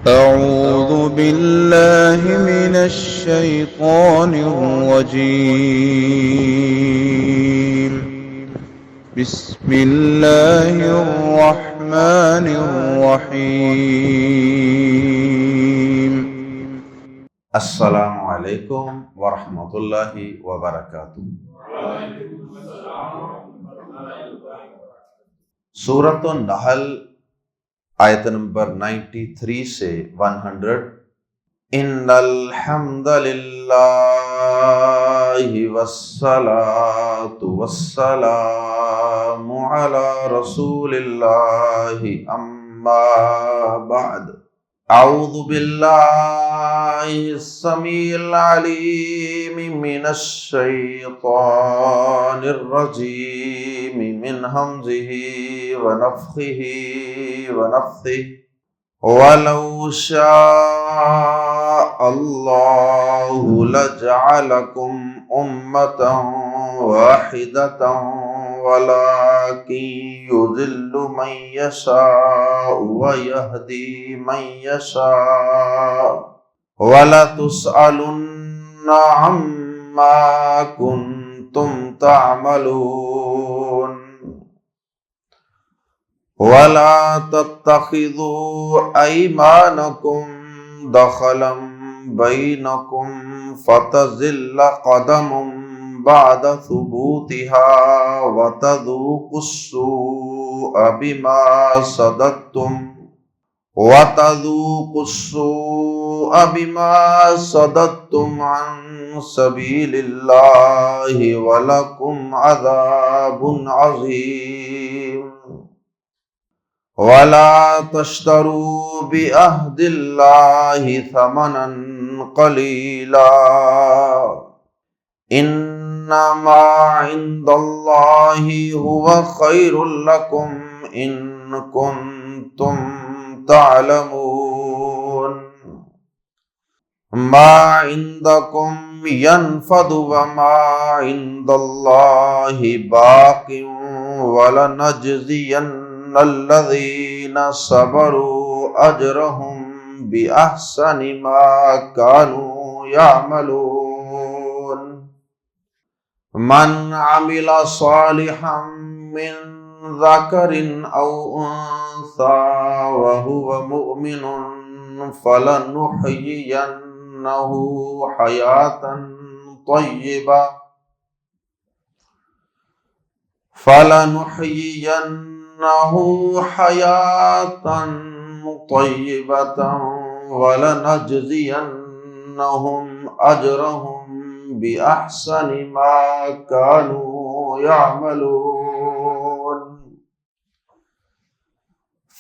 أعوذ بالله من الشيطان الرجيم. بسم الله الرحمن الرحيم. السلام علیکم ورحمۃ اللہ وبرکاتہ۔ سورۃ النحل آیت نمبر 93 سے 100۔ ان الحمد للہ والصلاة والسلام علی رسول اللہ اما بعد۔ اعوذ باللہ السمیع العلیم من الشیطان الرجیم من ہمزہ ونفخہ ونفثہ۔ وَلَوْ شَاءَ اللَّهُ لَجَعَلَكُمْ أُمَّةً وَاحِدَةً وَلَكِنْ يُضِلُّ مَنْ يَشَاءُ وَيَهْدِي مَنْ يَشَاءُ وَلَتُسْأَلُنَّ عَمَّا كُنْتُمْ تَعْمَلُونَ۔ وَلَا تَتَّخِذُوا أَيْمَانَكُمْ دَخَلًا بَيْنَكُمْ فَتَزِلَّ قَدَمٌ بَعْدَ ثُبُوتِهَا وَتَذُوقُوا السُّوءَ بِمَا صَدَدتُّمْ عَنْ سَبِيلِ اللَّهِ وَلَكُمْ عَذَابٌ عَظِيمٌ۔ وَلَا تَشْتَرُوا بِعَهْدِ اللَّهِ ثَمَنًا قَلِيلًا إِنَّمَا عِندَ اللَّهِ هُوَ خَيْرٌ لَكُمْ إِن كُنتُمْ تعلمون۔ ما عندكم ينفد وما عند الله باق ولنجزين الذين صبروا أجرهم بأحسن ما كانوا يعملون۔ من عمل صالحا من ذكر أو أنثى وهو مؤمن فلنحيينه حياة طيبة ولنجزينهم أجرهم بأحسن ما كانوا يعملون۔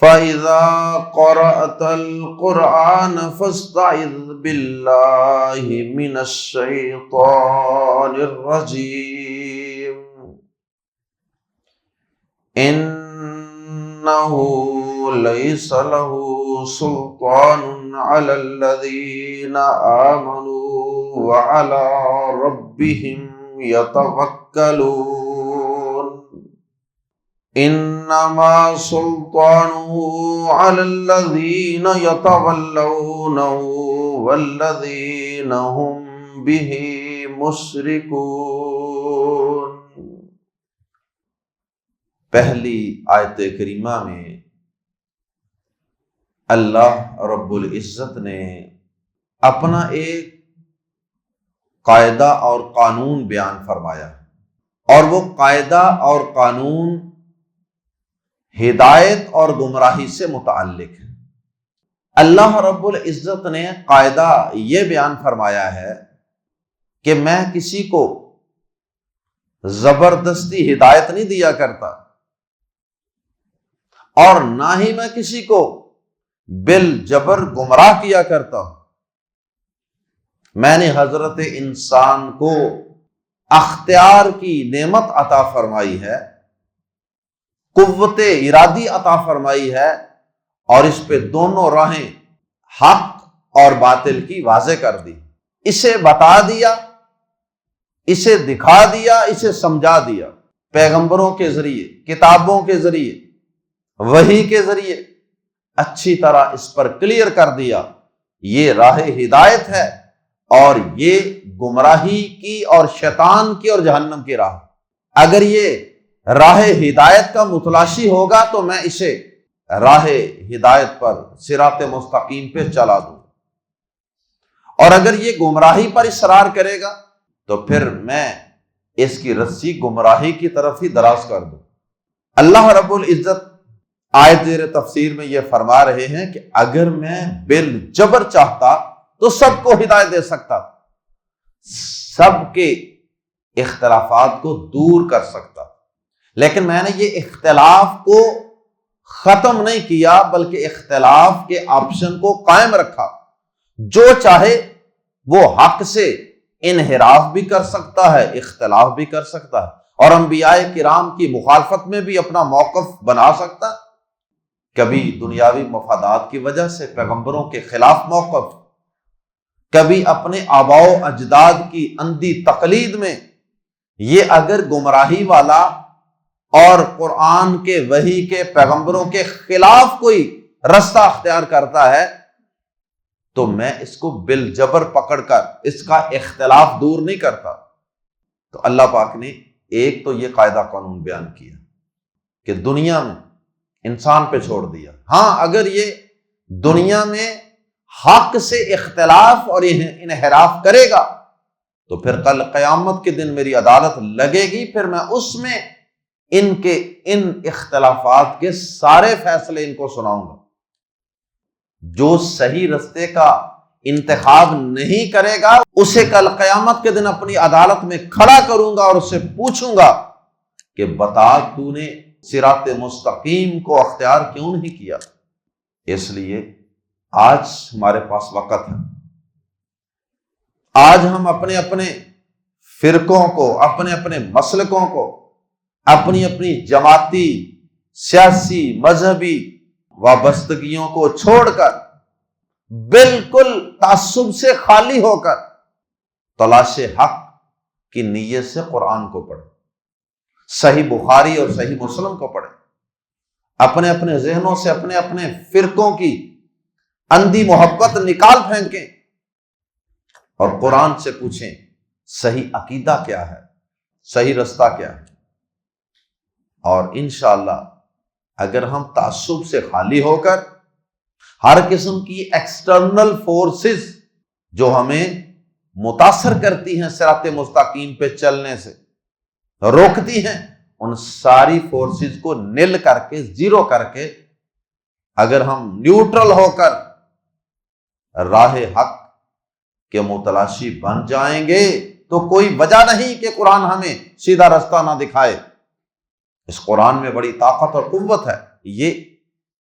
فإذا قرأت القرآن فاستعذ بالله من الشيطان الرجيم إنه ليس له سلطان على الذين آمنوا وعلى ربهم يتوكلون۔ إنما سلطانه على الذين يتولونه والذين هم به مشركون۔ پہلی آیت کریمہ میں اللہ رب العزت نے اپنا ایک قاعدہ اور قانون بیان فرمایا، اور وہ قاعدہ اور قانون ہدایت اور گمراہی سے متعلق ہے۔ اللہ رب العزت نے قاعدہ یہ بیان فرمایا ہے کہ میں کسی کو زبردستی ہدایت نہیں دیا کرتا، اور نہ ہی میں کسی کو بالجبر گمراہ کیا کرتا ہوں۔ میں نے حضرت انسان کو اختیار کی نعمت عطا فرمائی ہے، قوت ارادی عطا فرمائی ہے، اور اس پہ دونوں راہیں حق اور باطل کی واضح کر دی، اسے بتا دیا، اسے دکھا دیا، اسے سمجھا دیا، پیغمبروں کے ذریعے، کتابوں کے ذریعے، وحی کے ذریعے اچھی طرح اس پر کلیئر کر دیا، یہ راہ ہدایت ہے اور یہ گمراہی کی اور شیطان کی اور جہنم کی راہ۔ اگر یہ راہ ہدایت کا متلاشی ہوگا تو میں اسے راہ ہدایت پر صراط مستقیم پہ چلا دوں، اور اگر یہ گمراہی پر اصرار کرے گا تو پھر میں اس کی رسی گمراہی کی طرف ہی دراز کر دوں۔ اللہ رب العزت آیت زیر تفسیر میں یہ فرما رہے ہیں کہ اگر میں بالجبر چاہتا تو سب کو ہدایت دے سکتا، سب کے اختلافات کو دور کر سکتا، لیکن میں نے یہ اختلاف کو ختم نہیں کیا بلکہ اختلاف کے آپشن کو قائم رکھا۔ جو چاہے وہ حق سے انحراف بھی کر سکتا ہے، اختلاف بھی کر سکتا ہے، اور انبیاء کرام کی مخالفت میں بھی اپنا موقف بنا سکتا۔ کبھی دنیاوی مفادات کی وجہ سے پیغمبروں کے خلاف موقف، کبھی اپنے آباء و اجداد کی اندھی تقلید میں۔ یہ اگر گمراہی والا اور قرآن کے وحی کے پیغمبروں کے خلاف کوئی رستہ اختیار کرتا ہے تو میں اس کو بالجبر پکڑ کر اس کا اختلاف دور نہیں کرتا۔ تو اللہ پاک نے ایک تو یہ قاعدہ قانون بیان کیا کہ دنیا میں انسان پہ چھوڑ دیا، ہاں اگر یہ دنیا میں حق سے اختلاف اور انحراف کرے گا تو پھر کل قیامت کے دن میری عدالت لگے گی، پھر میں اس میں ان اختلافات کے سارے فیصلے ان کو سناؤں گا۔ جو صحیح رستے کا انتخاب نہیں کرے گا اسے کل قیامت کے دن اپنی عدالت میں کھڑا کروں گا اور اس سے پوچھوں گا کہ بتا تو نے صراط مستقیم کو اختیار کیوں نہیں کیا۔ اس لیے آج ہمارے پاس وقت ہے، آج ہم اپنے اپنے فرقوں کو، اپنے اپنے مسلکوں کو، اپنی اپنی جماعتی، سیاسی، مذہبی وابستگیوں کو چھوڑ کر بالکل تعصب سے خالی ہو کر تلاش حق کی نیت سے قرآن کو پڑھیں، صحیح بخاری اور صحیح مسلم کو پڑھیں، اپنے اپنے ذہنوں سے اپنے اپنے فرقوں کی اندھی محبت نکال پھینکیں اور قرآن سے پوچھیں صحیح عقیدہ کیا ہے، صحیح رستہ کیا ہے۔ اور انشاءاللہ اگر ہم تعصب سے خالی ہو کر ہر قسم کی ایکسٹرنل فورسز جو ہمیں متاثر کرتی ہیں صراط مستقیم پہ چلنے سے، روکتی ہیں، ان ساری فورسز کو نل کر کے، زیرو کر کے اگر ہم نیوٹرل ہو کر راہ حق کے متلاشی بن جائیں گے تو کوئی وجہ نہیں کہ قرآن ہمیں سیدھا رستہ نہ دکھائے۔ اس قرآن میں بڑی طاقت اور قوت ہے۔ یہ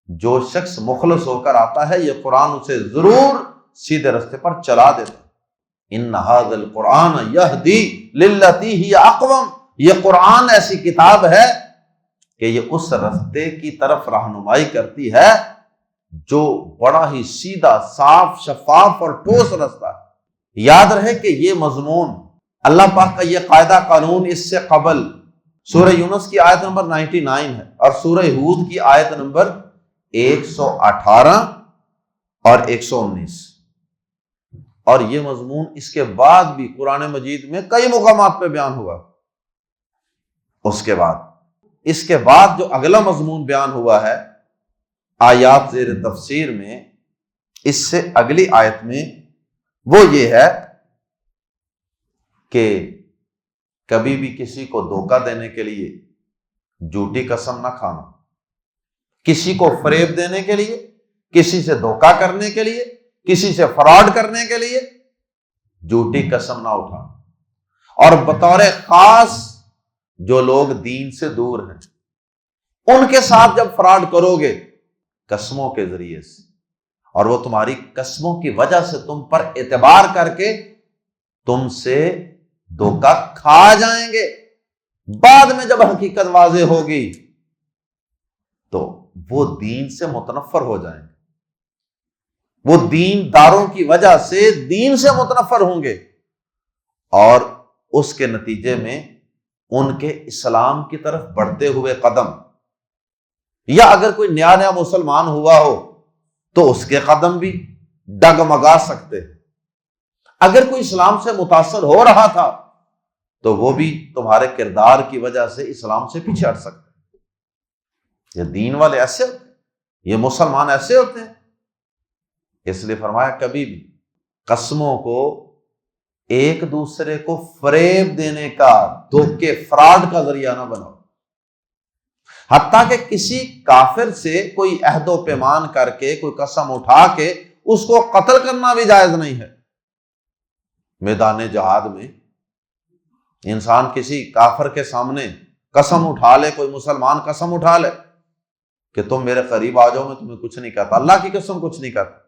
جو شخص مخلص ہو کر آتا ہے یہ قرآن اسے ضرور سیدھے رستے پر چلا دیتا ہے۔ ان ھذا القرآن یہدی للتی ہی اقوم، یہ قرآن ایسی کتاب ہے کہ یہ اس رستے کی طرف رہنمائی کرتی ہے جو بڑا ہی سیدھا، صاف، شفاف اور ٹھوس رستہ ہے۔ یاد رہے کہ یہ مضمون، اللہ پاک کا یہ قاعدہ قانون اس سے قبل سورہ یونس کی آیت نمبر 99 ہے اور سورہ ہود کی آیت نمبر 118 اور 119، اور یہ مضمون اس کے بعد بھی قرآن مجید میں کئی مقامات پہ بیان ہوا۔ اس کے بعد جو اگلا مضمون بیان ہوا ہے آیات زیر تفسیر میں، اس سے اگلی آیت میں، وہ یہ ہے کہ کبھی بھی کسی کو دھوکہ دینے کے لیے جھوٹی قسم نہ کھانا، کسی کو فریب دینے کے لیے، کسی سے دھوکہ کرنے کے لیے، کسی سے فراڈ کرنے کے لیے جھوٹی قسم نہ اٹھانا، اور بطور خاص جو لوگ دین سے دور ہیں ان کے ساتھ جب فراڈ کرو گے قسموں کے ذریعے سے، اور وہ تمہاری قسموں کی وجہ سے تم پر اعتبار کر کے تم سے دھوکہ کھا جائیں گے، بعد میں جب حقیقت واضح ہوگی تو وہ دین سے متنفر ہو جائیں گے، وہ دین داروں کی وجہ سے دین سے متنفر ہوں گے، اور اس کے نتیجے میں ان کے اسلام کی طرف بڑھتے ہوئے قدم، یا اگر کوئی نیا مسلمان ہوا ہو تو اس کے قدم بھی ڈگمگا سکتے ہیں۔ اگر کوئی اسلام سے متاثر ہو رہا تھا تو وہ بھی تمہارے کردار کی وجہ سے اسلام سے پیچھے ہٹ سکتے ہیں۔ یہ دین والے ایسے ہوتے ہیں، یہ مسلمان ایسے ہوتے ہیں۔ اس لیے فرمایا کبھی بھی قسموں کو ایک دوسرے کو فریب دینے کا، دھوکے، فراڈ کا ذریعہ نہ بناؤ۔ حتیٰ کہ کسی کافر سے کوئی عہد و پیمان کر کے، کوئی قسم اٹھا کے اس کو قتل کرنا بھی جائز نہیں ہے۔ میدان جہاد میں انسان کسی کافر کے سامنے قسم اٹھا لے، کوئی مسلمان قسم اٹھا لے کہ تم میرے قریب آ جاؤ، میں تمہیں کچھ نہیں کہتا، اللہ کی قسم کچھ نہیں کہتا۔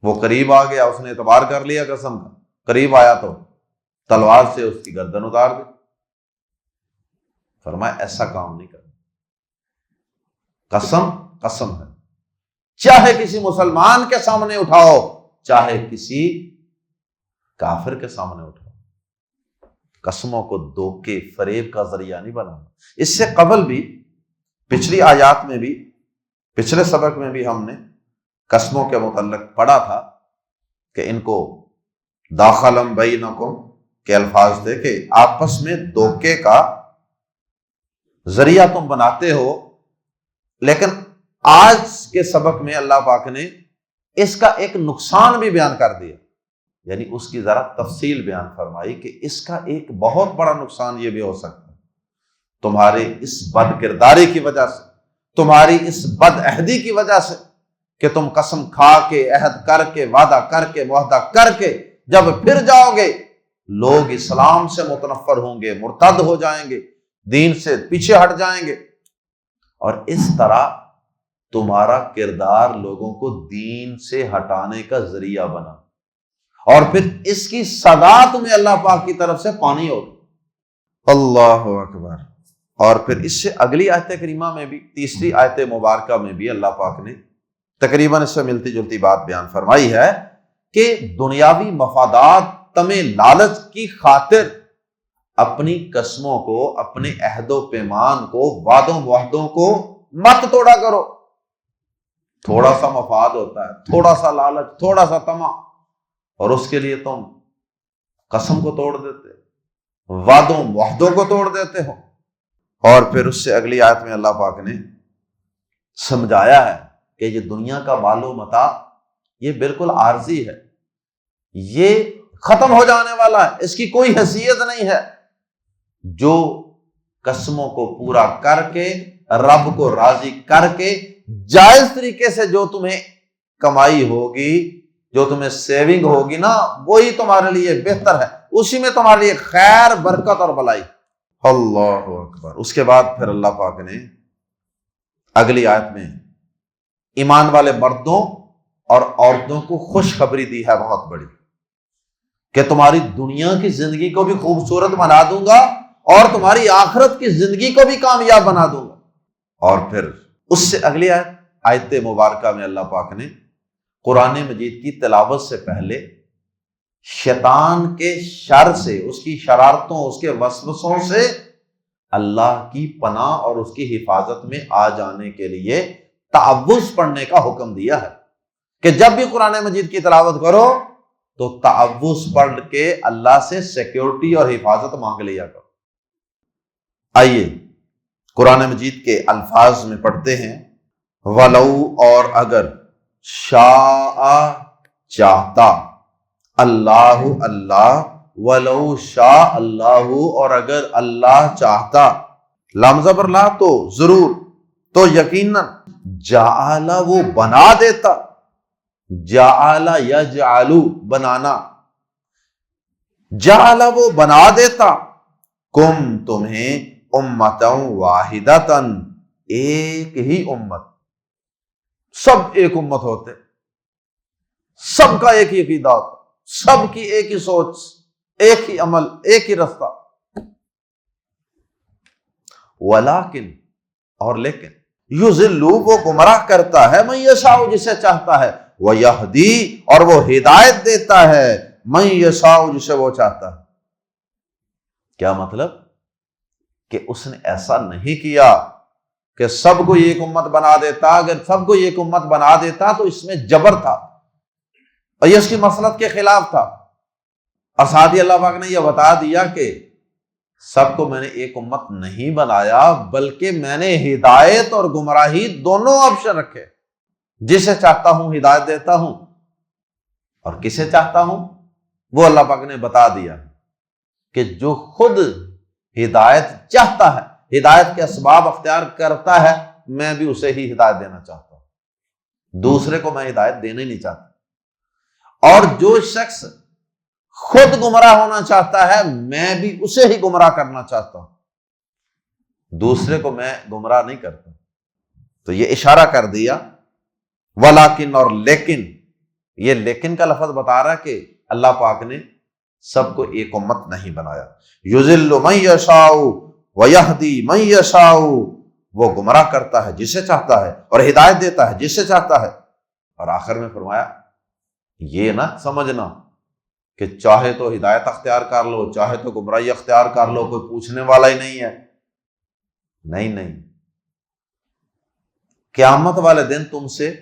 وہ قریب آ گیا، اس نے اعتبار کر لیا قسم کا، قریب آیا تو تلوار سے اس کی گردن اتار دی۔ فرمایا ایسا کام نہیں کرنا، قسم قسم ہے، چاہے کسی مسلمان کے سامنے اٹھاؤ، چاہے کسی کافر کے سامنے اٹھاؤ۔ قسموں کو دھوکے، فریب کا ذریعہ نہیں بنانا۔ اس سے قبل بھی پچھلی آیات میں بھی، پچھلے سبق میں بھی ہم نے قسموں کے متعلق پڑھا تھا کہ ان کو داخلم بینکم کے الفاظ تھے کہ آپس میں دھوکے کا ذریعہ تم بناتے ہو۔ لیکن آج کے سبق میں اللہ پاک نے اس کا ایک نقصان بھی بیان کر دیا، یعنی اس کی ذرا تفصیل بیان فرمائی کہ اس کا ایک بہت بڑا نقصان یہ بھی ہو سکتا ہے تمہارے اس بد کرداری کی وجہ سے، تمہاری اس بد عہدی کی وجہ سے کہ تم قسم کھا کے، عہد کر کے، وعدہ کر کے، معاہدہ کر کے جب پھر جاؤ گے، لوگ اسلام سے متنفر ہوں گے، مرتد ہو جائیں گے، دین سے پیچھے ہٹ جائیں گے، اور اس طرح تمہارا کردار لوگوں کو دین سے ہٹانے کا ذریعہ بنا، اور پھر اس کی سزا تمہیں اللہ پاک کی طرف سے پانی ہوگی۔ اللہ اکبر۔ اور پھر اس سے اگلی آیت کریمہ میں بھی، تیسری آیت مبارکہ میں بھی اللہ پاک نے تقریباً اس سے ملتی جلتی بات بیان فرمائی ہے کہ دنیاوی مفادات، تمہیں لالچ کی خاطر اپنی قسموں کو، اپنے عہد و پیمان کو، وعدوں معاہدوں کو مت توڑا کرو۔ تھوڑا سا مفاد ہوتا ہے، تھوڑا سا لالچ، تھوڑا سا طمع، اور اس کے لیے تم قسم کو توڑ دیتے، وعدوں معاہدوں کو توڑ دیتے ہو۔ اور پھر اس سے اگلی آیت میں اللہ پاک نے سمجھایا ہے کہ یہ دنیا کا مال و متاع یہ بالکل عارضی ہے، یہ ختم ہو جانے والا ہے، اس کی کوئی حیثیت نہیں ہے۔ جو قسموں کو پورا کر کے، رب کو راضی کر کے، جائز طریقے سے جو تمہیں کمائی ہوگی، جو تمہیں سیونگ ہوگی نا، وہی تمہارے لیے بہتر ہے، اسی میں تمہارے لیے خیر، برکت اور بھلائی۔ اللہ اکبر۔ اس کے بعد پھر اللہ پاک نے اگلی آیت میں ایمان والے مردوں اور عورتوں کو خوشخبری دی ہے بہت بڑی، کہ تمہاری دنیا کی زندگی کو بھی خوبصورت بنا دوں گا اور تمہاری آخرت کی زندگی کو بھی کامیاب بنا دوں گا۔ اور پھر اس سے اگلی آیت مبارکہ میں اللہ پاک نے قرآن مجید کی تلاوت سے پہلے شیطان کے شر سے، اس کی شرارتوں، اس کے وسوسوں سے اللہ کی پناہ اور اس کی حفاظت میں آ جانے کے لیے تعوذ پڑھنے کا حکم دیا ہے کہ جب بھی قرآن مجید کی تلاوت کرو تو تعوذ پڑھ کے اللہ سے سیکیورٹی اور حفاظت مانگ لیا کرو۔ آئیے قرآن مجید کے الفاظ میں پڑھتے ہیں، وَلَوْ، اور اگر، شاء، چاہتا، اللہ، اللہ، وَلَوْ شاء اللہ، اور اگر اللہ چاہتا، لام زبر لا، تو ضرور، تو یقیناً، جعل، وہ بنا دیتا، جعل یجعل، بنانا، جعل، وہ بنا دیتا، کم، تمہیں، امتاً واحدتاً، ایک ہی امت، سب ایک امت ہوتے، سب کا ایک ہی عقیدہ ہوتا، سب کی ایک ہی سوچ، ایک ہی عمل، ایک ہی رستہ، ولیکن، اور لیکن، یضل، وہ گمراہ کرتا ہے، من یشاء، جسے چاہتا ہے، ویہدی، اور وہ ہدایت دیتا ہے، من یشاء، جسے وہ چاہتا ہے۔ کیا مطلب؟ کہ اس نے ایسا نہیں کیا کہ سب کو ایک امت بنا دیتا، اگر سب کو ایک امت بنا دیتا تو اس میں جبر تھا اور یہ اس کی مصلحت کے خلاف تھا۔ اور ساتھ ہی اللہ پاک نے یہ بتا دیا کہ سب کو میں نے ایک امت نہیں بنایا، بلکہ میں نے ہدایت اور گمراہی دونوں آپشن رکھے، جسے چاہتا ہوں ہدایت دیتا ہوں اور کسے چاہتا ہوں وہ اللہ پاک نے بتا دیا کہ جو خود ہدایت چاہتا ہے، ہدایت کے اسباب اختیار کرتا ہے، میں بھی اسے ہی ہدایت دینا چاہتا ہوں، دوسرے کو میں ہدایت دینا ہی نہیں چاہتا۔ اور جو شخص خود گمراہ ہونا چاہتا ہے، میں بھی اسے ہی گمراہ کرنا چاہتا ہوں، دوسرے کو میں گمراہ نہیں کرتا۔ تو یہ اشارہ کر دیا ولیکن، اور لیکن، یہ لیکن کا لفظ بتا رہا ہے کہ اللہ پاک نے سب کو ایک امت نہیں بنایا۔ یضل من یشاء ویہدی من یشاء، وہ گمراہ کرتا ہے جسے چاہتا ہے اور ہدایت دیتا ہے جسے چاہتا ہے۔ اور آخر میں فرمایا یہ نہ سمجھنا کہ چاہے تو ہدایت اختیار کر لو، چاہے تو گمراہی اختیار کر لو، کوئی پوچھنے والا ہی نہیں ہے۔ نہیں، قیامت والے دن تم سے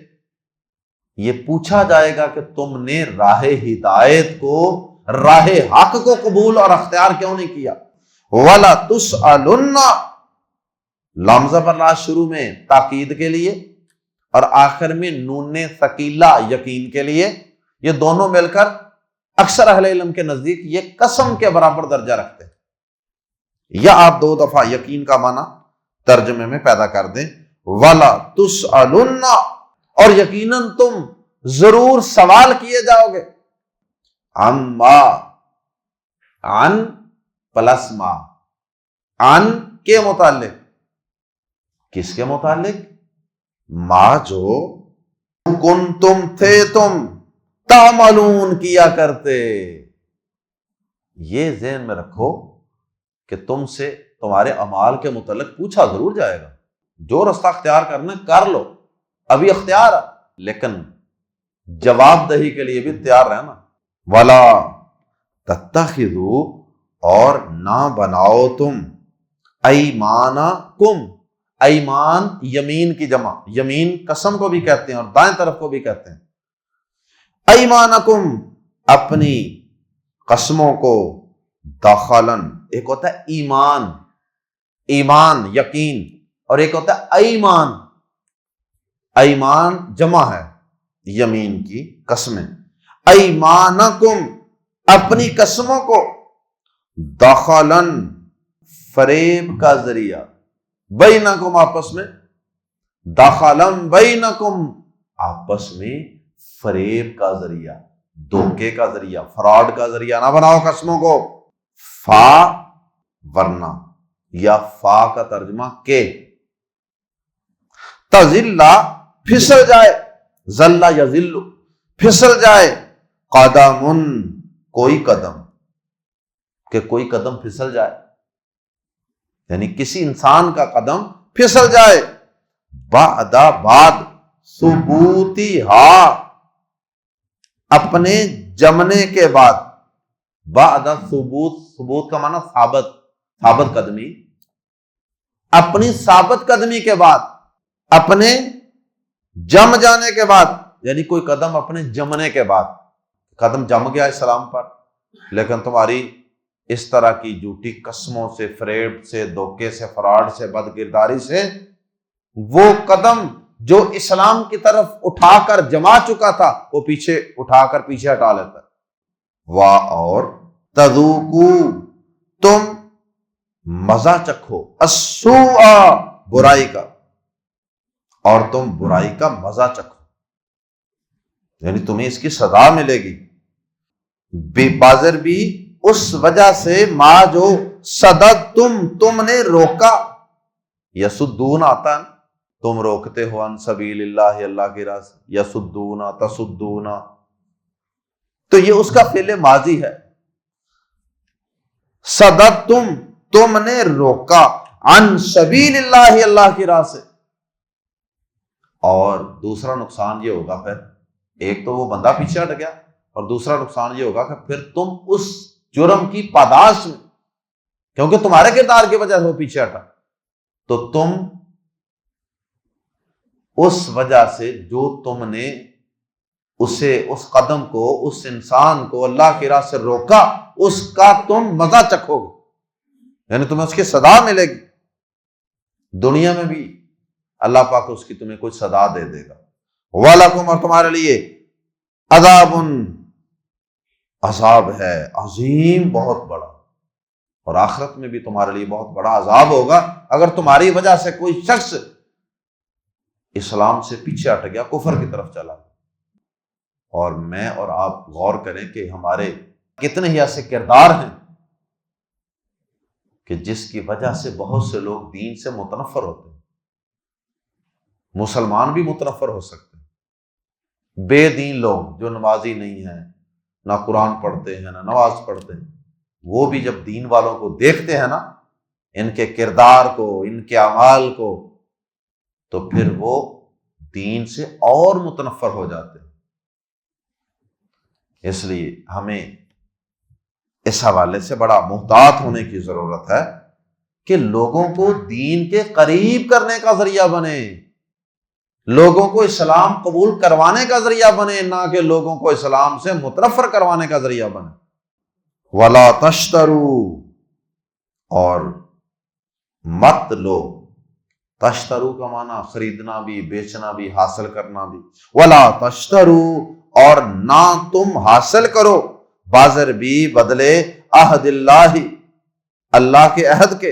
یہ پوچھا جائے گا کہ تم نے راہ ہدایت کو، راہ حق کو قبول اور اختیار کیوں نہیں کیا۔ وَلَا تُسْأَلُنَّ، لام زبر لا شروع میں تاکید کے لیے اور آخر میں نون ثقیلہ یقین کے لیے، یہ دونوں مل کر اکثر اہل علم کے نزدیک یہ قسم کے برابر درجہ رکھتے ہیں۔ یا آپ دو دفعہ یقین کا معنی ترجمے میں پیدا کر دیں، وَلَا تُسْأَلُنَّ، اور یقیناً تم ضرور سوال کیے جاؤ گے، عَمَّا، عن پلس ما، عن کے متعلق، کس کے متعلق؟ ما جو کنتم تھے تم تعملون کیا کرتے۔ یہ ذہن میں رکھو کہ تم سے تمہارے اعمال کے متعلق پوچھا ضرور جائے گا۔ جو رستہ اختیار کرنا کر لو، ابھی اختیار ہے، لیکن جواب دہی کے لیے بھی تیار رہنا۔ ولا تتخذوا، اور نہ بناؤ تم، ایمانکم، ایمان یمین کی جمع، یمین قسم کو بھی کہتے ہیں اور دائیں طرف کو بھی کہتے ہیں۔ ایمانکم، اپنی قسموں کو، دخلن، ایک ہوتا ہے ایمان، ایمان یقین، اور ایک ہوتا ہے ایمان، ایمان جمع ہے یمین کی قسمیں۔ ایمانکم، اپنی قسموں کو، دخلن، فریب کا ذریعہ، بینکم، آپس میں، دخلن بینکم، آپس میں فریب کا ذریعہ، دھوکے کا ذریعہ، فراڈ کا ذریعہ نہ بناؤ قسموں کو۔ فا ورنہ، یا فا کا ترجمہ کے، تزلہ پھسل جائے، زلہ یزل پھسل جائے، قدم کوئی قدم، کہ کوئی قدم پھسل جائے، یعنی کسی انسان کا قدم پھسل جائے، بعد ثبوتہا، اپنے جمنے کے بعد، بعد ثبوت کا معنی ثابت قدمی، اپنی ثابت قدمی کے بعد، اپنے جم جانے کے بعد، یعنی کوئی قدم اپنے جمنے کے بعد، قدم جم گیا اسلام پر، لیکن تمہاری اس طرح کی جھوٹی قسموں سے، فریب سے، دھوکے سے، فراڈ سے، بدکرداری سے، وہ قدم جو اسلام کی طرف اٹھا کر جما چکا تھا، وہ پیچھے اٹھا کر پیچھے ہٹا لیتا ہے۔ واہ، اور تذوقو، تم مزہ چکھو، السوء، برائی کا، اور تم برائی کا مزہ چکھو، یعنی تمہیں اس کی سزا ملے گی۔ بے بازر بھی اس وجہ سے، ما جو صدد تم نے روکا، یسدون آتا ہے، تم روکتے ہو، عن سبیل اللہ، اللہ کی راہ سے، یسدون، تسدون، تو یہ اس کا فعل ماضی ہے۔ صدد تم نے روکا، عن سبیل اللہ، اللہ کی راہ سے۔ اور دوسرا نقصان یہ ہوگا، پھر ایک تو وہ بندہ پیچھے ہٹ گیا، اور دوسرا نقصان یہ ہوگا کہ پھر تم اس جرم کی پاداش میں، کیونکہ تمہارے کردار کی وجہ سے وہ پیچھے ہٹا، تو تم اس وجہ سے جو تم نے اسے، اس قدم کو، اس انسان کو اللہ کی راہ سے روکا، اس کا تم مزہ چکھو گے، یعنی تمہیں اس کی سزا ملے گی دنیا میں بھی، اللہ پاک اس کی تمہیں کچھ سزا دے دے گا۔ وَلَكُمْ، اور تمہارے لیے، عذاب، عذاب ہے عظیم، بہت بڑا، اور آخرت میں بھی تمہارے لیے بہت بڑا عذاب ہوگا اگر تمہاری وجہ سے کوئی شخص اسلام سے پیچھے ہٹ گیا، کفر کی طرف چلا گیا۔ اور میں اور آپ غور کریں کہ ہمارے کتنے ہی ایسے کردار ہیں کہ جس کی وجہ سے بہت سے لوگ دین سے متنفر ہوتے ہیں۔ مسلمان بھی متنفر ہو سکتے ہیں، بے دین لوگ جو نمازی نہیں ہیں، نہ قرآن پڑھتے ہیں، نہ نماز پڑھتے ہیں، وہ بھی جب دین والوں کو دیکھتے ہیں نا، ان کے کردار کو، ان کے اعمال کو، تو پھر وہ دین سے اور متنفر ہو جاتے ہیں۔ اس لیے ہمیں اس حوالے سے بڑا محتاط ہونے کی ضرورت ہے کہ لوگوں کو دین کے قریب کرنے کا ذریعہ بنے، لوگوں کو اسلام قبول کروانے کا ذریعہ بنے، نہ کہ لوگوں کو اسلام سے متنفر کروانے کا ذریعہ بنے۔ وَلَا تَشْتَرُوا، اور مت لو، تشترو کا معنی خریدنا بھی، بیچنا بھی، حاصل کرنا بھی۔ وَلَا تَشْتَرُوا، اور نہ تم حاصل کرو، بازر بھی بدلے، عہد اللہ، اللہ کے عہد کے،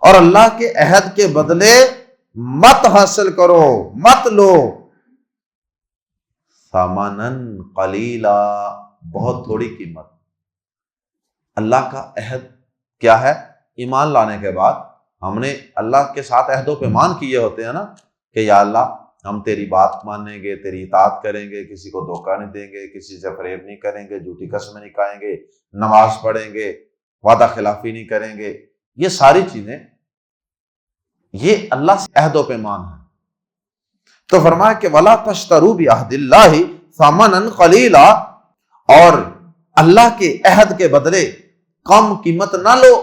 اور اللہ کے عہد کے بدلے مت حاصل کرو، مت لو، ثمنًا قلیلا، بہت تھوڑی قیمت۔ اللہ کا عہد کیا ہے؟ ایمان لانے کے بعد ہم نے اللہ کے ساتھ عہد و پیمان کیے ہوتے ہیں نا، کہ یا اللہ ہم تیری بات مانیں گے، تیری اطاعت کریں گے، کسی کو دھوکہ نہیں دیں گے، کسی سے فریب نہیں کریں گے، جھوٹی قسمیں نہیں کھائیں گے، نماز پڑھیں گے، وعدہ خلافی نہیں کریں گے۔ یہ ساری چیزیں، یہ اللہ سے عہد و پیمان ہے۔ تو فرمایا کہ وَلَا تَشْتَرُوا بِعَهْدِ اللَّهِ ثَمَنًا قَلِيلًا، اور اللہ کے عہد کے بدلے کم قیمت نہ لو۔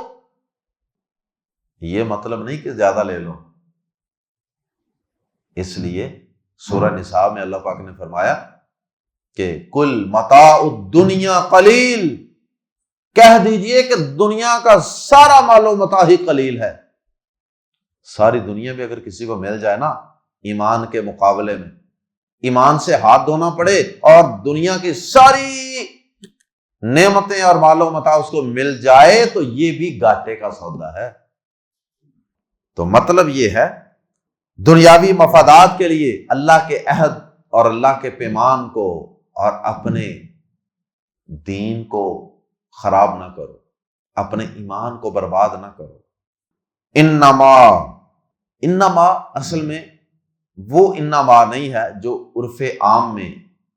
یہ مطلب نہیں کہ زیادہ لے لو، اس لیے سورہ نساء میں اللہ پاک نے فرمایا کہ کل متاع الدنیا قلیل، کہہ دیجئے کہ دنیا کا سارا مال و متاع ہی قلیل ہے۔ ساری دنیا میں اگر کسی کو مل جائے نا ایمان کے مقابلے میں، ایمان سے ہاتھ دھونا پڑے اور دنیا کی ساری نعمتیں اور مال و متاع اس کو مل جائے، تو یہ بھی گھاٹے کا سودا ہے۔ تو مطلب یہ ہے، دنیاوی مفادات کے لیے اللہ کے عہد اور اللہ کے پیمان کو اور اپنے دین کو خراب نہ کرو، اپنے ایمان کو برباد نہ کرو۔ انما اصل میں وہ انما نہیں ہے جو عرف عام میں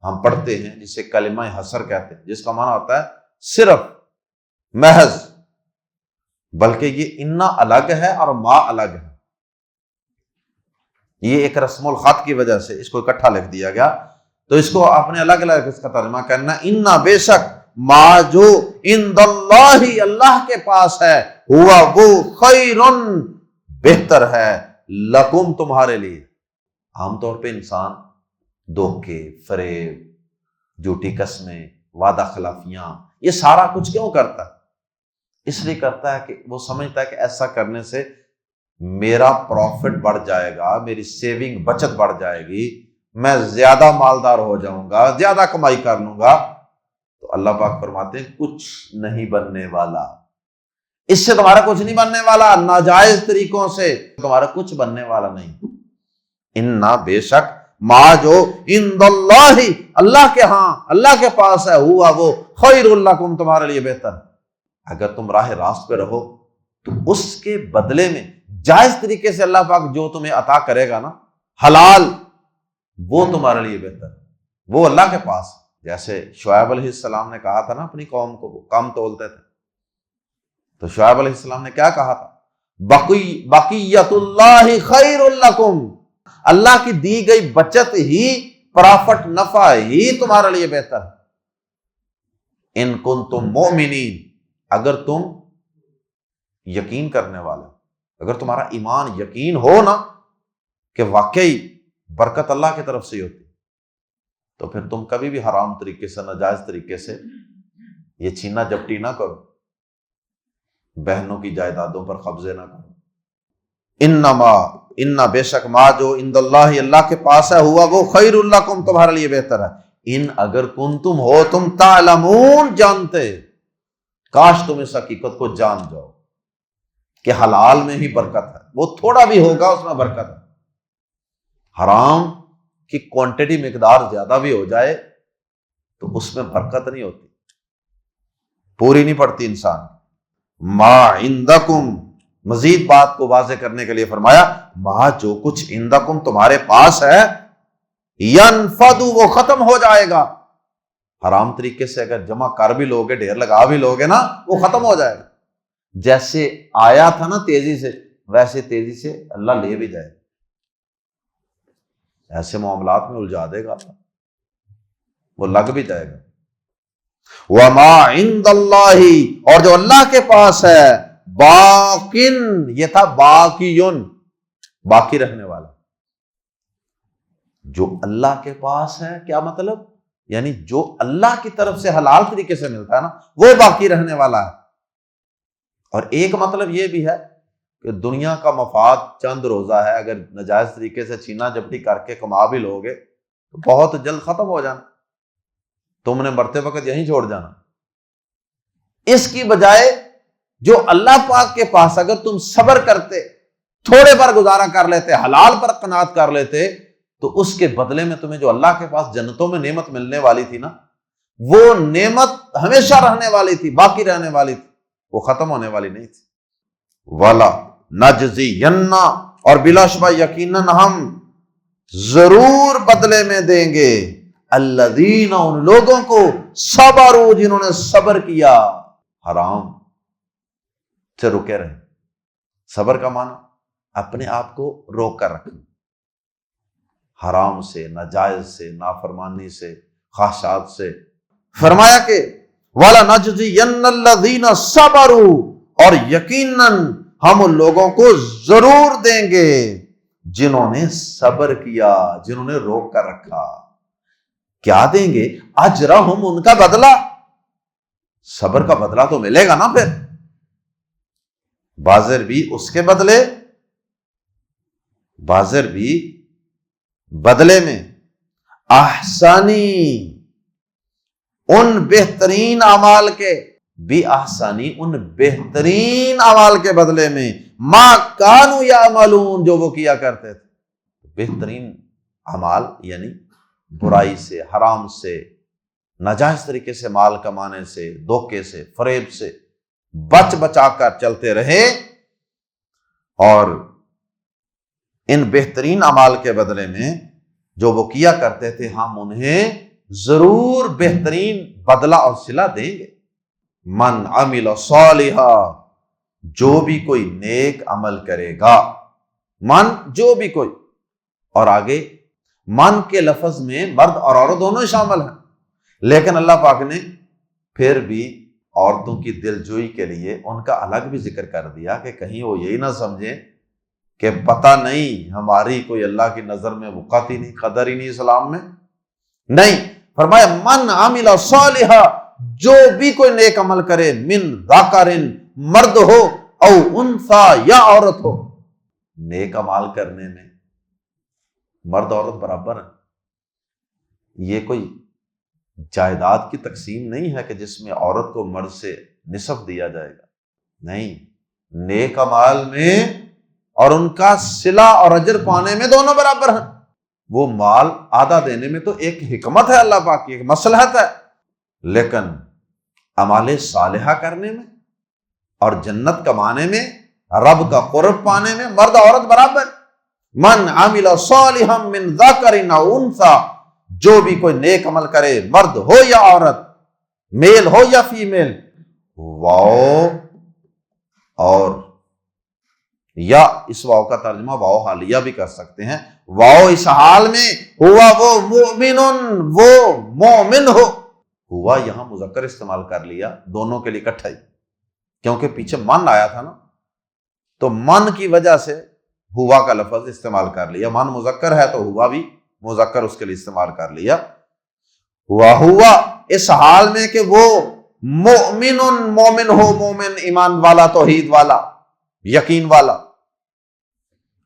ہم پڑھتے ہیں، جسے کلمہ حصر کہتے ہیں، جس کا معنی ہوتا ہے صرف، محض، بلکہ یہ انا الگ ہے اور ما الگ ہے۔ یہ ایک رسم الخط کی وجہ سے اس کو اکٹھا لکھ دیا گیا، تو اس کو آپ نے الگ الگ اس کا ترجمہ کرنا۔ انا، بے شک، ما جو عند اللہ، اللہ کے پاس ہے، ہوا وہ خیرن، بہتر ہے، لکم، تمہارے لیے۔ عام طور پہ انسان دھوکے، فریب، جھوٹی قسمیں، وعدہ خلافیاں، یہ سارا کچھ کیوں کرتا ہے؟ اس لیے کرتا ہے کہ وہ سمجھتا ہے کہ ایسا کرنے سے میرا پروفٹ بڑھ جائے گا، میری سیونگ، بچت بڑھ جائے گی، میں زیادہ مالدار ہو جاؤں گا، زیادہ کمائی کر لوں گا۔ تو اللہ پاک فرماتے ہیں کچھ نہیں بننے والا، اس سے تمہارا کچھ نہیں بننے والا، ناجائز طریقوں سے تمہارا کچھ بننے والا نہیں۔ انا، بے شک، ما جو عند اللہ، اللہ کے ہاں، اللہ کے پاس ہے، ہوا وہ خیر لکم، تمہارے لیے بہتر۔ اگر تم راہ راست پہ رہو تو اس کے بدلے میں جائز طریقے سے اللہ پاک جو تمہیں عطا کرے گا نا، حلال، وہ تمہارے لیے بہتر، وہ اللہ کے پاس۔ جیسے شعیب علیہ السلام نے کہا تھا نا اپنی قوم کو، وہ کم تولتے تھے، تو شعیب علیہ السلام نے کیا کہا تھا؟ بقیت اللہ خیر لکم، اللہ کی دی گئی بچت ہی، پرافٹ، نفع ہی تمہارے لیے بہتر ہے۔ ان کنتم مؤمنین، اگر تم یقین کرنے والے، اگر تمہارا ایمان یقین ہو نا کہ واقعی برکت اللہ کی طرف سے ہی ہوتی، تو پھر تم کبھی بھی حرام طریقے سے، ناجائز طریقے سے یہ چھینا جپٹی نہ کرو، بہنوں کی جائیدادوں پر قبضے نہ کرو۔ انما بے شک ما جو عند اللہ اللہ کے پاس ہے، ہوا وہ خیر لکم تمہارے لیے بہتر ہے، ان اگر کنتم ہو تم تعلمون جانتے، کاش تم اس حقیقت کو جان جاؤ کہ حلال میں ہی برکت ہے، وہ تھوڑا بھی ہوگا اس میں برکت ہے، حرام کی کوانٹٹی مقدار زیادہ بھی ہو جائے تو اس میں برکت نہیں ہوتی، پوری نہیں پڑتی انسان۔ ما عندکم، مزید بات کو واضح کرنے کے لیے فرمایا ما جو کچھ عندکم تمہارے پاس ہے، ینفد وہ ختم ہو جائے گا، حرام طریقے سے اگر جمع کر بھی لوگے، ڈھیر لگا بھی لوگے نا، وہ ختم ہو جائے گا، جیسے آیا تھا نا تیزی سے، ویسے تیزی سے اللہ لے بھی جائے، ایسے معاملات میں الجھا دے گا اللہ، وہ لگ بھی جائے گا۔ وما عند اللہ، اور جو اللہ کے پاس ہے، باقن، یہ تھا باقیون، باقی رہنے والا، جو اللہ کے پاس ہے کیا مطلب؟ یعنی جو اللہ کی طرف سے حلال طریقے سے ملتا ہے نا، وہ باقی رہنے والا ہے۔ اور ایک مطلب یہ بھی ہے کہ دنیا کا مفاد چند روزہ ہے، اگر ناجائز طریقے سے چھینا جپٹی کر کے کما بھی لوگے تو بہت جلد ختم ہو جانا، تم نے مرتے وقت یہیں چھوڑ جانا۔ اس کی بجائے جو اللہ پاک کے پاس اگر تم صبر کرتے، تھوڑے پر گزارا کر لیتے، حلال پر قناعت کر لیتے، تو اس کے بدلے میں تمہیں جو اللہ کے پاس جنتوں میں نعمت ملنے والی تھی نا، وہ نعمت ہمیشہ رہنے والی تھی، باقی رہنے والی تھی، وہ ختم ہونے والی نہیں تھی۔ وَلَا نَجْزِيَنَّ، اور بلا شبہ یقیناً ہم ضرور بدلے میں دیں گے، الذین، ان لوگوں کو، صبروا، جنہوں نے صبر کیا، حرام سے رکے رہے۔ صبر کا معنی اپنے آپ کو روک کر رکھنا، حرام سے، ناجائز سے، نافرمانی سے، خواہشات سے۔ فرمایا کہ وَلَنَجْزِيَنَّ الَّذِينَ صَبَرُوا، اور یقیناً ہم ان لوگوں کو ضرور دیں گے جنہوں نے صبر کیا، جنہوں نے روک کر رکھا۔ کیا دیں گے؟ اجرہم، ان کا بدلہ، صبر کا بدلہ تو ملے گا نا پھر، بازر بھی اس کے بدلے، بازر بھی بدلے میں احسانی، ان بہترین اعمال کے، بھی احسانی، ان بہترین اعمال کے بدلے میں، ما کانوا یعملون، جو وہ کیا کرتے تھے۔ بہترین اعمال یعنی برائی سے، حرام سے، ناجائز طریقے سے مال کمانے سے، دھوکے سے، فریب سے بچ بچا کر چلتے رہے، اور ان بہترین اعمال کے بدلے میں جو وہ کیا کرتے تھے، ہم انہیں ضرور بہترین بدلہ اور صلہ دیں گے۔ من عمل صالحا، جو بھی کوئی نیک عمل کرے گا، من جو بھی کوئی، اور آگے من کے لفظ میں مرد اور عورت دونوں شامل ہیں، لیکن اللہ پاک نے پھر بھی عورتوں کی دلجوئی کے لیے ان کا الگ بھی ذکر کر دیا کہ کہیں وہ یہی نہ سمجھیں کہ پتہ نہیں ہماری کوئی اللہ کی نظر میں وقت ہی نہیں، قدر ہی نہیں اسلام میں، نہیں، فرمایا من عمل صالحا، جو بھی کوئی نیک عمل کرے، من ذکر، مرد ہو، او انثی، یا عورت ہو۔ نیک عمل کرنے میں مرد عورت برابر ہیں، یہ کوئی جائیداد کی تقسیم نہیں ہے کہ جس میں عورت کو مرد سے نصف دیا جائے گا، نہیں، نیک اعمال میں اور ان کا صلہ اور اجر پانے میں دونوں برابر ہیں۔ وہ مال آدھا دینے میں تو ایک حکمت ہے اللہ پاک کی، ایک مصلحت ہے، لیکن اعمال صالحہ کرنے میں اور جنت کمانے میں، رب کا قرب پانے میں مرد عورت برابر۔ من عمل صالحا من ذکر او انثی، جو بھی کوئی نیک عمل کرے، مرد ہو یا عورت، میل ہو یا فیمیل، واو، اور یا اس واو کا ترجمہ واو حالیہ بھی کر سکتے ہیں، واو اس حال میں ہوا وہ مؤمن، وہ مومن ہو، ہوا یہاں مذکر استعمال کر لیا دونوں کے لیے اکٹھا ہی، کیونکہ پیچھے من آیا تھا نا، تو من کی وجہ سے ہوا کا لفظ استعمال کر لیا، من مذکر ہے تو ہوا بھی مذکر اس کے لیے استعمال کر لیا، ہوا اس حال میں کہ وہ مومن ہو، مومن ایمان والا، توحید والا، یقین والا۔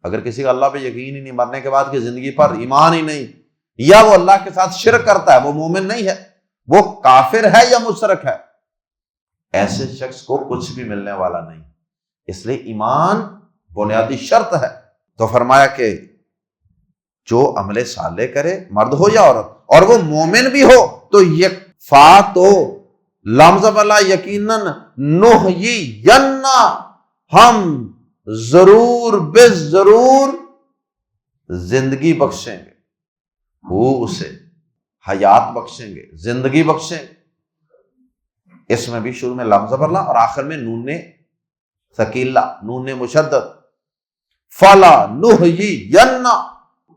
اگر کسی کا اللہ پہ یقین ہی نہیں، مرنے کے بعد کی زندگی پر ایمان ہی نہیں، یا وہ اللہ کے ساتھ شرک کرتا ہے، وہ مومن نہیں ہے، وہ کافر ہے یا مشرک ہے، ایسے شخص کو کچھ بھی ملنے والا نہیں۔ اس لیے ایمان بنیادی شرط ہے۔ تو فرمایا کہ جو عمل صالح کرے، مرد ہو یا عورت، اور وہ مومن بھی ہو، تو تو لمز والا یقیناً نحیینا، ہم ضرور بے ضرور زندگی بخشیں گے، وہ اسے حیات بخشیں گے، زندگی بخشیں گے۔ اس میں بھی شروع میں لمز والا اور آخر میں نون ثقیلہ، نون مشدد، فلا نحیینا،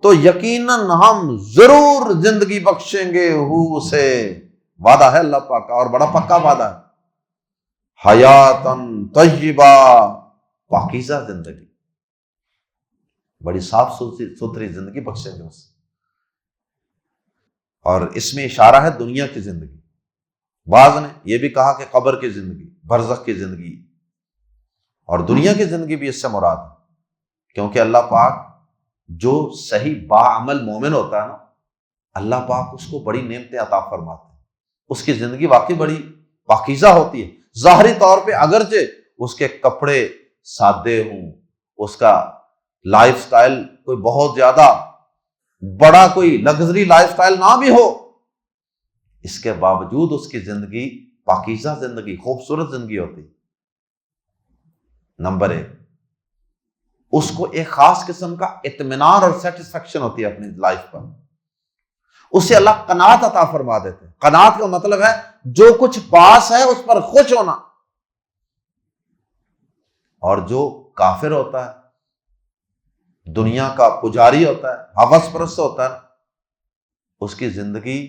تو یقیناً ہم ضرور زندگی بخشیں گے ہو سے، وعدہ ہے اللہ پاک کا اور بڑا پکا وعدہ ہے، حیاتن طیبہ، پاکیزہ زندگی، بڑی صاف ستھری زندگی بخشیں گے اسے۔ اور اس میں اشارہ ہے دنیا کی زندگی، بعض نے یہ بھی کہا کہ قبر کی زندگی، برزخ کی زندگی، اور دنیا کی زندگی بھی اس سے مراد ہے، کیونکہ اللہ پاک جو صحیح باعمل مومن ہوتا ہے نا، اللہ پاک اس کو بڑی نعمتیں عطا فرماتے ہیں، اس کی زندگی واقعی بڑی پاکیزہ ہوتی ہے۔ ظاہری طور پہ اگرچہ اس کے کپڑے سادے ہوں، اس کا لائف سٹائل کوئی بہت زیادہ بڑا کوئی لگژری لائف سٹائل نہ بھی ہو، اس کے باوجود اس کی زندگی پاکیزہ زندگی، خوبصورت زندگی ہوتی ہے۔ نمبر 1، اس کو ایک خاص قسم کا اطمینان اور سیٹسفیکشن ہوتی ہے اپنی لائف پر، اسے اللہ قناعت عطا فرما دیتے ہیں۔ قناعت کا مطلب ہے جو کچھ پاس ہے اس پر خوش ہونا۔ اور جو کافر ہوتا ہے، دنیا کا پجاری ہوتا ہے، ہوس پرست ہوتا ہے، اس کی زندگی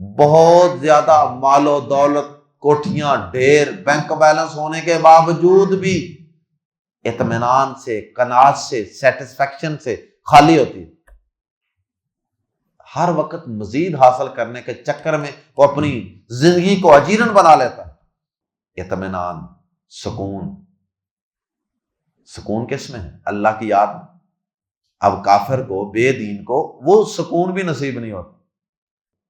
بہت زیادہ مال و دولت، کوٹھیاں ڈھیر، بینک بیلنس ہونے کے باوجود بھی اطمینان سے، قناعت سے، سیٹسفیکشن سے خالی ہوتی ہے۔ ہر وقت مزید حاصل کرنے کے چکر میں وہ اپنی زندگی کو اجیرن بنا لیتا ہے۔ اطمینان، سکون، سکون کس میں ہے؟ اللہ کی یاد میں۔ اب کافر کو، بے دین کو وہ سکون بھی نصیب نہیں ہوتا۔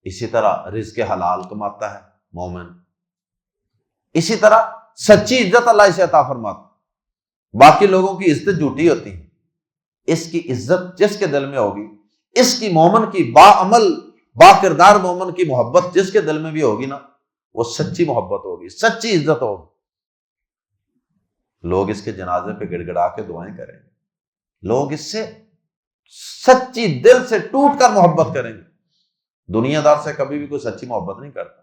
اسی طرح رزق حلال کماتا ہے مومن، اسی طرح سچی عزت اللہ اسے عطا فرماتا۔ باقی لوگوں کی عزت جھوٹی ہوتی ہے، اس کی عزت جس کے دل میں ہوگی، اس کی مومن کی باعمل با کردار مومن کی محبت جس کے دل میں بھی ہوگی نا، وہ سچی محبت ہوگی، سچی عزت ہوگی۔ لوگ اس کے جنازے پہ گڑ گڑا کے دعائیں کریں گے، لوگ اس سے سچی دل سے ٹوٹ کر محبت کریں گے۔ دنیا دار سے کبھی بھی کوئی سچی محبت نہیں کرتا۔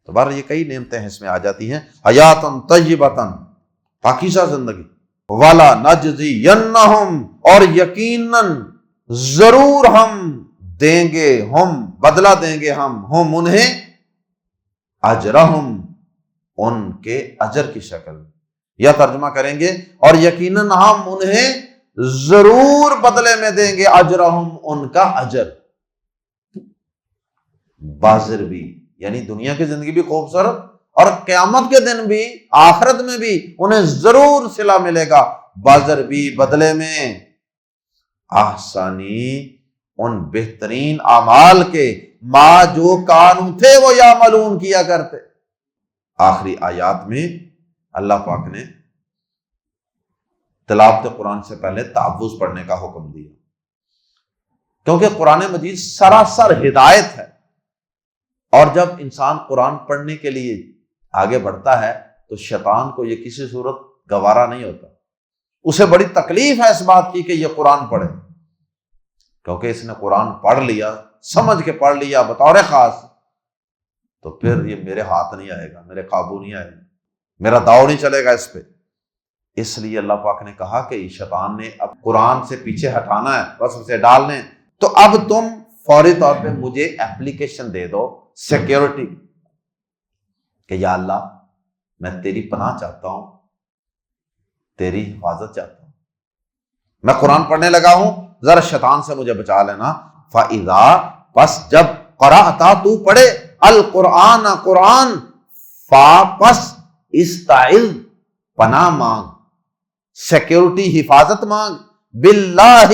تو بہرحال یہ کئی نعمتیں اس میں آ جاتی ہیں۔ حیاتن طیبتن، پاکیزہ زندگی، والا نجزینہم، اور یقیناً ضرور ہم دیں گے، ہم بدلہ دیں گے، ہم انہیں اجرہم، ان کے اجر کی شکل میں، یا ترجمہ کریں گے اور یقیناً ہم انہیں ضرور بدلے میں دیں گے اجرہم، ان کا اجر، بازر بھی، یعنی دنیا کی زندگی بھی خوبصورت، اور قیامت کے دن بھی، آخرت میں بھی انہیں ضرور صلہ ملے گا، بازر بھی، بدلے میں، احسانی، ان بہترین اعمال کے، ما جو کانو تھے وہ یعملون، کیا کرتے۔ آخری آیات میں اللہ پاک نے تلاوت قرآن سے پہلے تعوذ پڑھنے کا حکم دیا، کیونکہ قرآن مجید سراسر ہدایت ہے، اور جب انسان قرآن پڑھنے کے لیے آگے بڑھتا ہے تو شیطان کو یہ کسی صورت گوارا نہیں ہوتا، اسے بڑی تکلیف ہے اس بات کی کہ یہ قرآن پڑھے، کیونکہ اس نے قرآن پڑھ لیا، سمجھ کے پڑھ لیا بطور خاص، تو پھر یہ میرے ہاتھ نہیں آئے گا، میرے قابو نہیں آئے گا، میرا داؤ نہیں چلے گا اس پہ۔ اس لیے اللہ پاک نے کہا کہ شیطان نے اب قرآن سے پیچھے ہٹانا ہے، بس اسے ڈالنے، تو اب تم فوری طور پہ مجھے ایپلیکیشن دے دو، سیکیورٹی، کہ یا اللہ میں تیری پناہ چاہتا ہوں، تیری حفاظت چاہتا ہوں، میں قرآن پڑھنے لگا ہوں، ذرا شیطان سے مجھے بچا لینا۔ فَإِذَا پس جب قرأتا تو پڑھے القرآن قرآن، پس استعذ پناہ مانگ، سیکیورٹی حفاظت مانگ، باللہ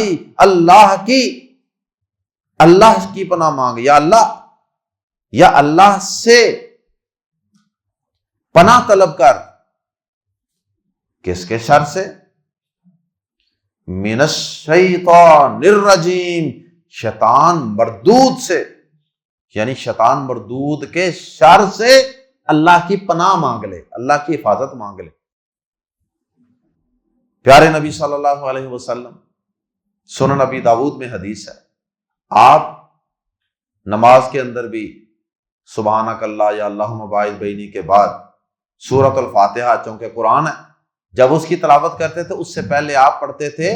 اللہ کی پناہ مانگ، یا اللہ سے پناہ طلب کر۔ کس کے شر سے؟ من الشیطان الرجیم، شیطان مردود سے، یعنی شیطان مردود کے شر سے اللہ کی پناہ مانگ لے، اللہ کی حفاظت مانگ لے۔ پیارے نبی صلی اللہ علیہ وسلم، سنن نبی داؤد میں حدیث ہے، آپ نماز کے اندر بھی سبحانک اللہ یا اللہم باعث بینی کے بعد سورۃ الفاتحہ، چونکہ قرآن ہے، جب اس کی تلاوت کرتے تھے اس سے پہلے آپ پڑھتے تھے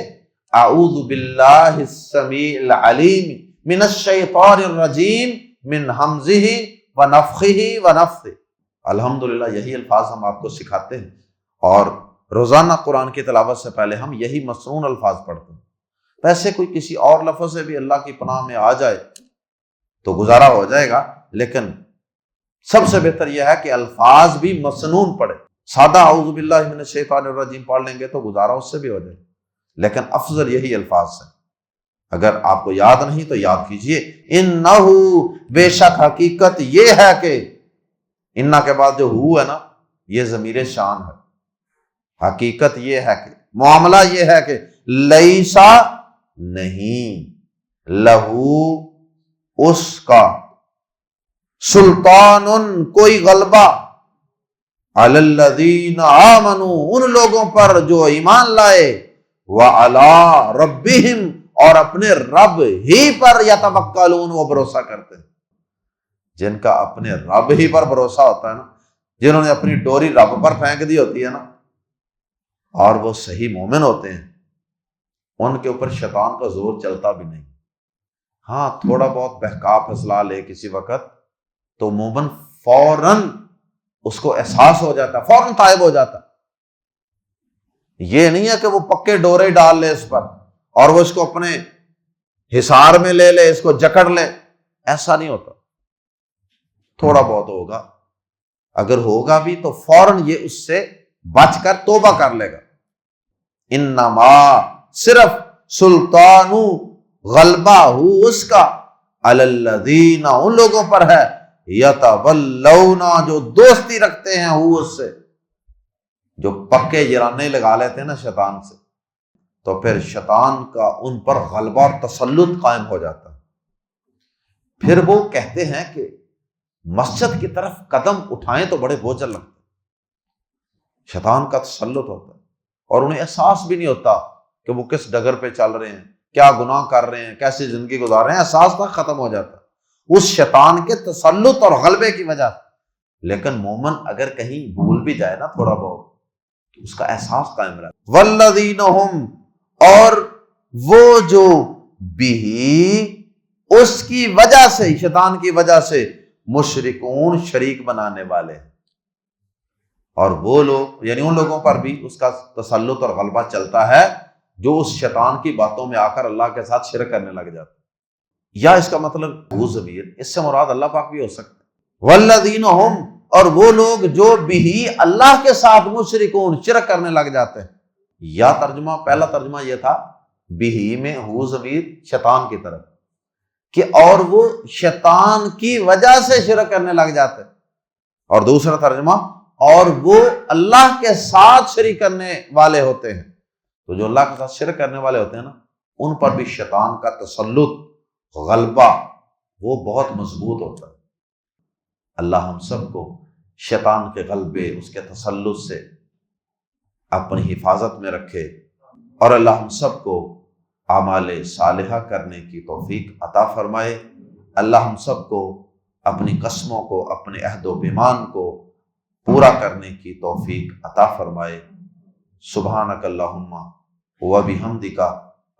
اعوذ باللہ السمیع العلیم من الشیطان الرجیم من حمزہ ونفخہ ونفثہ۔ الحمدللہ یہی الفاظ ہم آپ کو سکھاتے ہیں، اور روزانہ قرآن کی تلاوت سے پہلے ہم یہی مسنون الفاظ پڑھتے ہیں۔ ویسے کوئی کسی اور لفظ سے بھی اللہ کی پناہ میں آ جائے تو گزارا ہو جائے گا، لیکن سب سے بہتر یہ ہے کہ الفاظ بھی مسنون پڑھے۔ سادہ اعوذ باللہ من الشیطان الرجیم پڑھ لیں گے تو گزارا اس سے بھی ہو جائے، لیکن افضل یہی الفاض ہے۔ اگر آپ کو یاد نہیں تو یاد کیجئے، انہو بے شک حقیقت یہ ہے کہ، انہ کے بعد جو ہو ہے نا، یہ ضمیر شان ہے۔ حقیقت یہ ہے کہ، معاملہ یہ ہے کہ، لیسا نہیں، لہو اس کا، سلطان کوئی غلبہ، علی الذین آمنوا ان لوگوں پر جو ایمان لائے، وعلی ربہم اور اپنے رب ہی پر یتوکلون وہ بھروسہ کرتے ہیں۔ جن کا اپنے رب ہی پر بھروسہ ہوتا ہے نا، جنہوں نے اپنی ڈوری رب پر پھینک دی ہوتی ہے نا، اور وہ صحیح مومن ہوتے ہیں، ان کے اوپر شیطان کا زور چلتا بھی نہیں۔ ہاں تھوڑا بہت بہکا پھسلا لے کسی وقت تو مومن فوراً اس کو احساس ہو جاتا ہے، فوراً طائب ہو جاتا ہے۔ یہ نہیں ہے کہ وہ پکے ڈورے ڈال لے اس پر اور وہ اس کو اپنے حصار میں لے لے، اس کو جکڑ لے، ایسا نہیں ہوتا۔ تھوڑا بہت ہوگا، اگر ہوگا بھی تو فوراً یہ اس سے بچ کر توبہ کر لے گا۔ انما صرف سلطان غلبہ ہو اس کا، علی الذین ان لوگوں پر ہے، یتولون جو دوستی رکھتے ہیں ہو اس سے، جو پکے یرانے لگا لیتے ہیں نا شیطان سے، تو پھر شیطان کا ان پر غلبہ اور تسلط قائم ہو جاتا ہے۔ پھر وہ کہتے ہیں کہ مسجد کی طرف قدم اٹھائیں تو بڑے بوجھل لگتے ہیں۔ شیطان کا تسلط ہوتا ہے اور انہیں احساس بھی نہیں ہوتا کہ وہ کس ڈگر پہ چل رہے ہیں، کیا گناہ کر رہے ہیں، کیسی زندگی گزار رہے ہیں، احساس تک ختم ہو جاتا ہے اس شیطان کے تسلط اور غلبے کی وجہ سے۔ لیکن مومن اگر کہیں بھول بھی جائے نا تھوڑا بہت تو اس کا احساس قائم رہتا ہے۔ والذین ہم اور وہ جو بھی اس کی وجہ سے، شیطان کی وجہ سے، مشرکون شریک بنانے والے ہیں، اور وہ لوگ یعنی ان لوگوں پر بھی اس کا تسلط اور غلبہ چلتا ہے جو اس شیطان کی باتوں میں آ کر اللہ کے ساتھ شرک کرنے لگ جاتے ہیں۔ یا اس کا مطلب وہ ضمیر، اس سے مراد اللہ پاک بھی ہو سکتا ہے۔ والذین ہم اور وہ لوگ جو بھی اللہ کے ساتھ مشرکون شرک کرنے لگ جاتے ہیں۔ یا ترجمہ، پہلا ترجمہ یہ تھا بھی میں ہو ضمیر شیطان کی طرف، کہ اور وہ شیطان کی وجہ سے شرک کرنے لگ جاتے ہیں، اور دوسرا ترجمہ اور وہ اللہ کے ساتھ شریک کرنے والے ہوتے ہیں۔ تو جو اللہ کے ساتھ شرک کرنے والے ہوتے ہیں نا، ان پر بھی شیطان کا تسلط، غلبہ وہ بہت مضبوط ہوتا ہے۔ اللہ ہم سب کو شیطان کے غلبے، اس کے تسلط سے اپنی حفاظت میں رکھے، اور اللہ ہم سب کو اعمال صالحہ کرنے کی توفیق عطا فرمائے۔ اللہ ہم سب کو اپنی قسموں کو، اپنے عہد و پیمان کو پورا کرنے کی توفیق عطا فرمائے۔ سبحانک اللہم و بحمدک،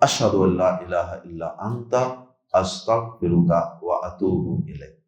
اشہد ان لا الہ الا انت، استغفرک و اتوب الیک۔